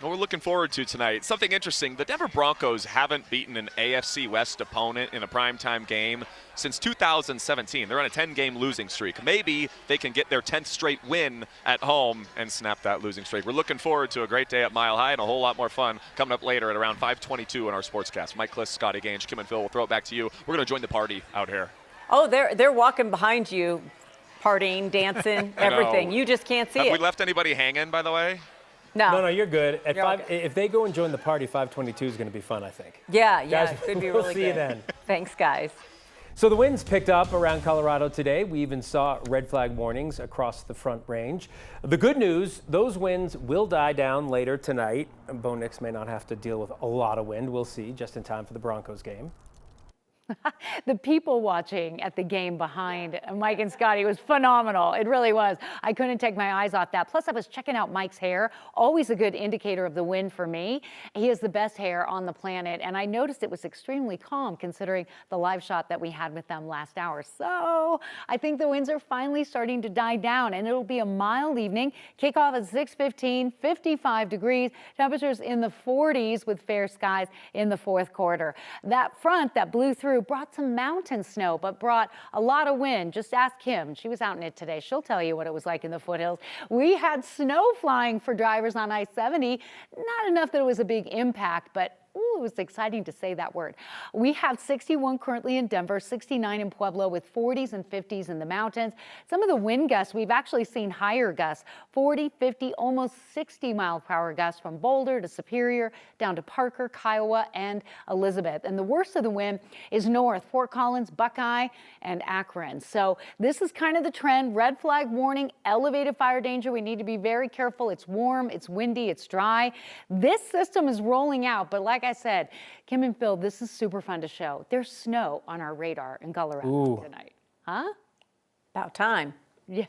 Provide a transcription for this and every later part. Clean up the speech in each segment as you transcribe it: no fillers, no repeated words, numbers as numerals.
What we're looking forward to tonight, something interesting. The Denver Broncos haven't beaten an AFC West opponent in a primetime game since 2017. They're on a 10-game losing streak. Maybe they can get their 10th straight win at home and snap that losing streak. We're looking forward to a great day at Mile High and a whole lot more fun coming up later at around 5:22 in our Sportscast. Mike Kliss, Scotty Gange, Kim and Phil, we'll throw it back to you. We're going to join the party out here. Oh, they're walking behind you, partying, dancing, everything. You just can't see it. Have we left anybody hanging, by the way? No, you're good. At You're 5, okay. if they go and join the party, 5:22 is going to be fun, I think. Yeah, Guys, it could be we'll really see good. you then. Thanks, guys. So the winds picked up around Colorado today. We even saw red flag warnings across the Front Range. The good news, those winds will die down later tonight. Bo Nix may not have to deal with a lot of wind. We'll see, just in time for the Broncos game. The people watching at the game behind Mike and Scotty was phenomenal. It really was. I couldn't take my eyes off that. Plus, I was checking out Mike's hair. Always a good indicator of the wind for me. He has the best hair on the planet, and I noticed it was extremely calm considering the live shot that we had with them last hour. So I think the winds are finally starting to die down, and it'll be a mild evening. Kickoff at 6:15, 55 degrees. Temperatures in the 40s with fair skies in the fourth quarter. That front that blew through brought some mountain snow, but brought a lot of wind. Just ask Kim. She was out in it today. She'll tell you what it was like in the foothills. We had snow flying for drivers on I-70. Not enough that it was a big impact, but ooh, it was exciting to say that word. We have 61 currently in Denver, 69 in Pueblo, with 40s and 50s in the mountains. Some of the wind gusts, we've actually seen higher gusts, 40, 50, almost 60 mile per hour gusts from Boulder to Superior, down to Parker, Kiowa, and Elizabeth. And the worst of the wind is north, Fort Collins, Buckeye, and Akron. So this is kind of the trend. Red flag warning, elevated fire danger. We need to be very careful. It's warm, it's windy, it's dry. This system is rolling out, but like I said, Kim and Phil, this is super fun to show. There's snow on our radar in Colorado tonight. Huh? About time. Yeah.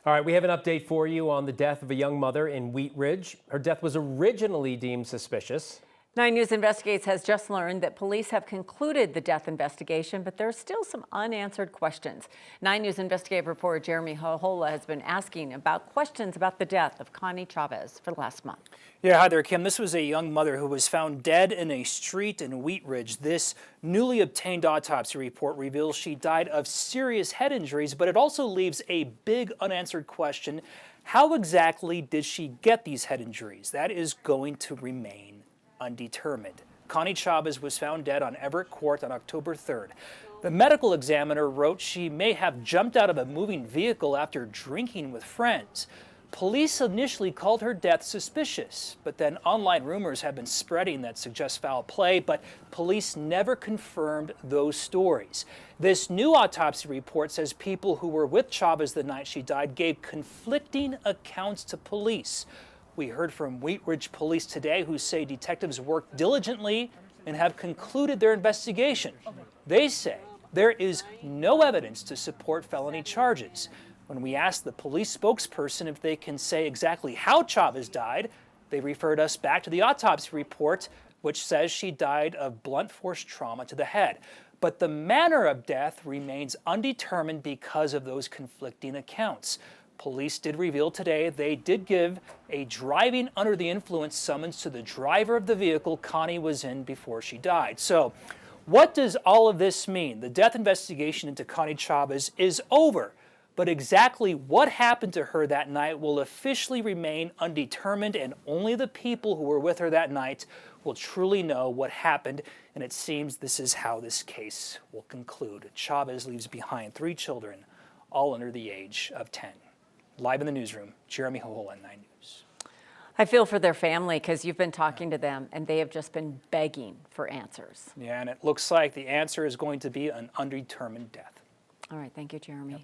All right, we have an update for you on the death of a young mother in Wheat Ridge. Her death was originally deemed suspicious. 9 News Investigates has just learned that police have concluded the death investigation, but there's still some unanswered questions. 9 News investigative reporter Jeremy Hohola has been asking about questions about the death of Connie Chavez for the last month. Yeah, hi there, Kim. This was a young mother who was found dead in a street in Wheat Ridge. This newly obtained autopsy report reveals she died of serious head injuries, but it also leaves a big unanswered question. How exactly did she get these head injuries? That is going to remain undetermined. Connie Chavez was found dead on Everett Court on October 3rd. The medical examiner wrote she may have jumped out of a moving vehicle after drinking with friends. Police initially called her death suspicious, but then online rumors have been spreading that suggest foul play, but police never confirmed those stories. This new autopsy report says people who were with Chavez the night she died gave conflicting accounts to police. We heard from Wheat Ridge Police today, who say detectives worked diligently and have concluded their investigation. They say there is no evidence to support felony charges. When we asked the police spokesperson if they can say exactly how Chavez died, they referred us back to the autopsy report, which says she died of blunt force trauma to the head. But the manner of death remains undetermined because of those conflicting accounts. Police did reveal today they did give a driving under the influence summons to the driver of the vehicle Connie was in before she died. So what does all of this mean? The death investigation into Connie Chavez is over, but exactly what happened to her that night will officially remain undetermined, and only the people who were with her that night will truly know what happened, and it seems this is how this case will conclude. Chavez leaves behind 3 children, all under the age of 10. Live in the newsroom, Jeremy Hohola, 9 News. I feel for their family because you've been talking to them and they have just been begging for answers. Yeah, and it looks like the answer is going to be an undetermined death. All right, thank you, Jeremy. Yep.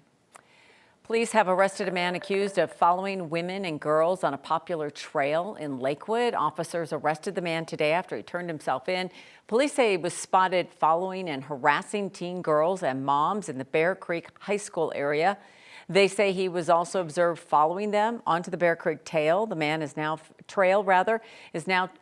Police have arrested a man accused of following women and girls on a popular trail in Lakewood. Officers arrested the man today after he turned himself in. Police say he was spotted following and harassing teen girls and moms in the Bear Creek High School area. They say he was also observed following them onto the Bear Creek trail. The man is now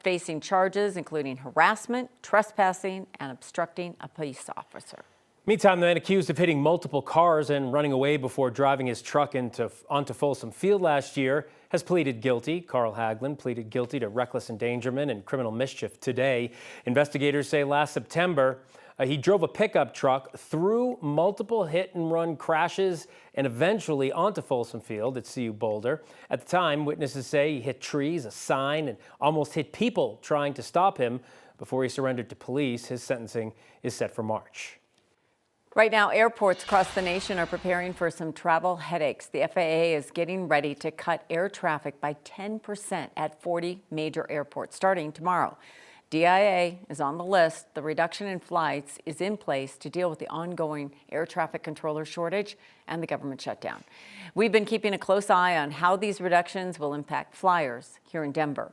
facing charges including harassment, trespassing, and obstructing a police officer. Meantime, the man accused of hitting multiple cars and running away before driving his truck onto Folsom Field last year has pleaded guilty. Carl Hagelin pleaded guilty to reckless endangerment and criminal mischief today. Investigators say last September, he drove a pickup truck through multiple hit-and-run crashes and eventually onto Folsom Field at CU Boulder. At the time, witnesses say he hit trees, a sign, and almost hit people trying to stop him before he surrendered to police. His sentencing is set for March. Right now, airports across the nation are preparing for some travel headaches. The FAA is getting ready to cut air traffic by 10% at 40 major airports starting tomorrow. DIA is on the list. The reduction in flights is in place to deal with the ongoing air traffic controller shortage and the government shutdown. We've been keeping a close eye on how these reductions will impact flyers here in Denver.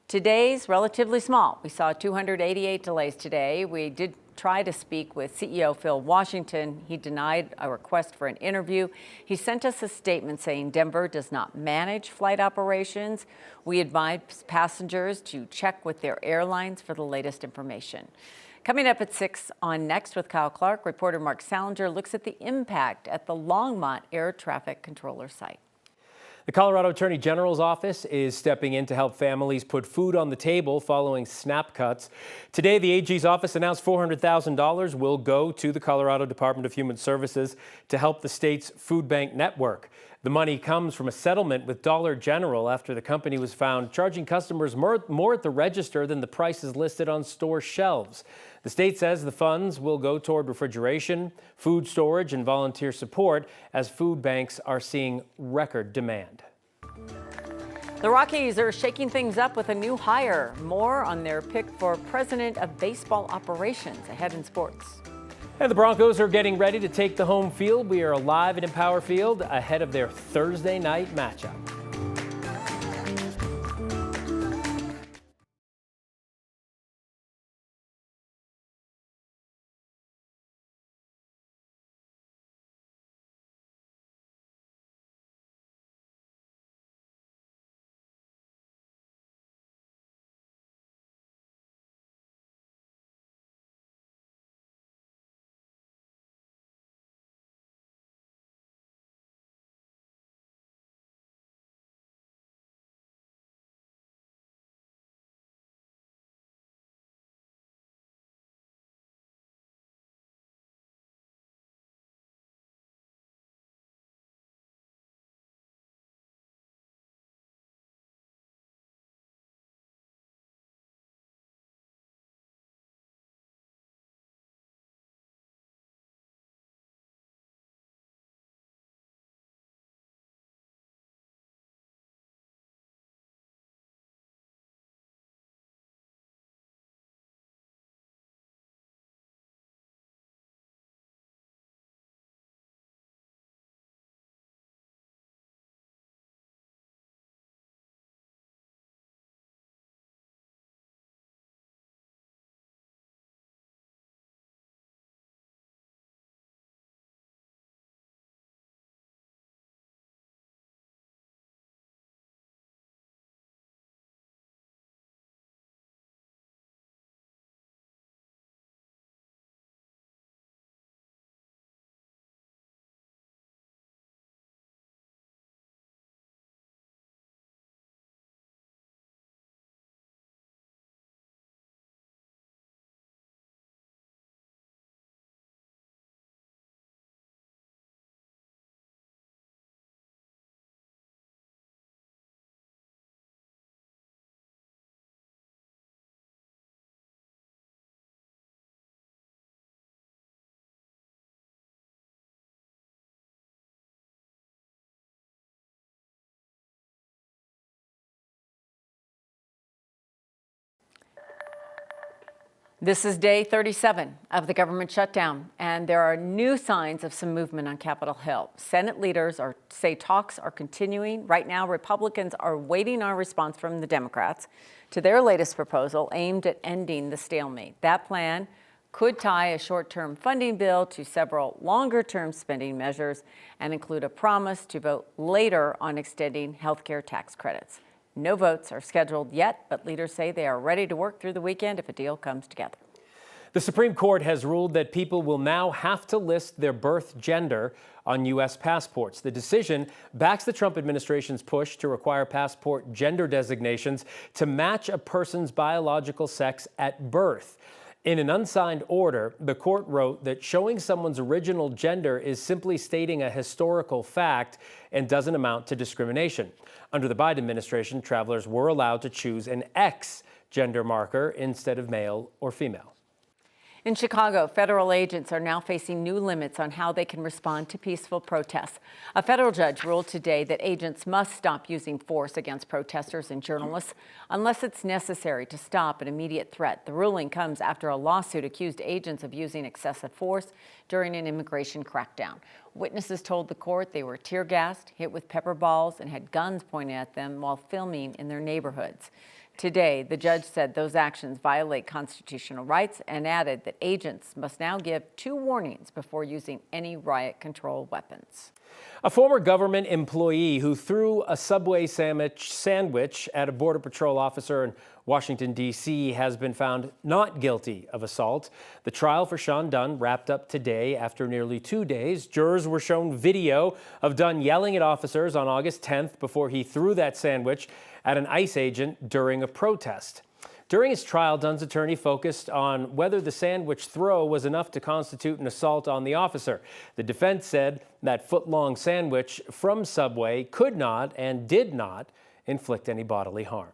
Today's relatively small. We saw 288 delays today. We did try to speak with CEO Phil Washington. He denied a request for an interview. He sent us a statement saying Denver does not manage flight operations. We advise passengers to check with their airlines for the latest information. Coming up at 6 on Next with Kyle Clark, reporter Mark Salinger looks at the impact at the Longmont Air Traffic Controller site. The Colorado Attorney General's office is stepping in to help families put food on the table following SNAP cuts. Today, the AG's office announced $400,000 will go to the Colorado Department of Human Services to help the state's food bank network. The money comes from a settlement with Dollar General after the company was found charging customers more at the register than the prices listed on store shelves. The state says the funds will go toward refrigeration, food storage, and volunteer support as food banks are seeing record demand. The Rockies are shaking things up with a new hire. More on their pick for president of baseball operations ahead in sports. And the Broncos are getting ready to take the home field. We are live at Empower Field ahead of their Thursday night matchup. This is day 37 of the government shutdown, and there are new signs of some movement on Capitol Hill. Senate leaders say talks are continuing. Right now, Republicans are waiting on a response from the Democrats to their latest proposal aimed at ending the stalemate. That plan could tie a short-term funding bill to several longer-term spending measures and include a promise to vote later on extending health care tax credits. No votes are scheduled yet, but leaders say they are ready to work through the weekend if a deal comes together. The Supreme Court has ruled that people will now have to list their birth gender on U.S. passports. The decision backs the Trump administration's push to require passport gender designations to match a person's biological sex at birth. In an unsigned order, the court wrote that showing someone's original gender is simply stating a historical fact and doesn't amount to discrimination. Under the Biden administration, travelers were allowed to choose an X gender marker instead of male or female. In Chicago, federal agents are now facing new limits on how they can respond to peaceful protests. A federal judge ruled today that agents must stop using force against protesters and journalists unless it's necessary to stop an immediate threat. The ruling comes after a lawsuit accused agents of using excessive force during an immigration crackdown. Witnesses told the court they were tear gassed, hit with pepper balls, and had guns pointed at them while filming in their neighborhoods. Today, the judge said those actions violate constitutional rights and added that agents must now give 2 warnings before using any riot control weapons. A former government employee who threw a Subway sandwich at a Border Patrol officer in Washington, D.C. has been found not guilty of assault. The trial for Sean Dunn wrapped up today after nearly 2 days. Jurors were shown video of Dunn yelling at officers on August 10th before he threw that sandwich at an ICE agent during a protest. During his trial, Dunn's attorney focused on whether the sandwich throw was enough to constitute an assault on the officer. The defense said that foot-long sandwich from Subway could not and did not inflict any bodily harm.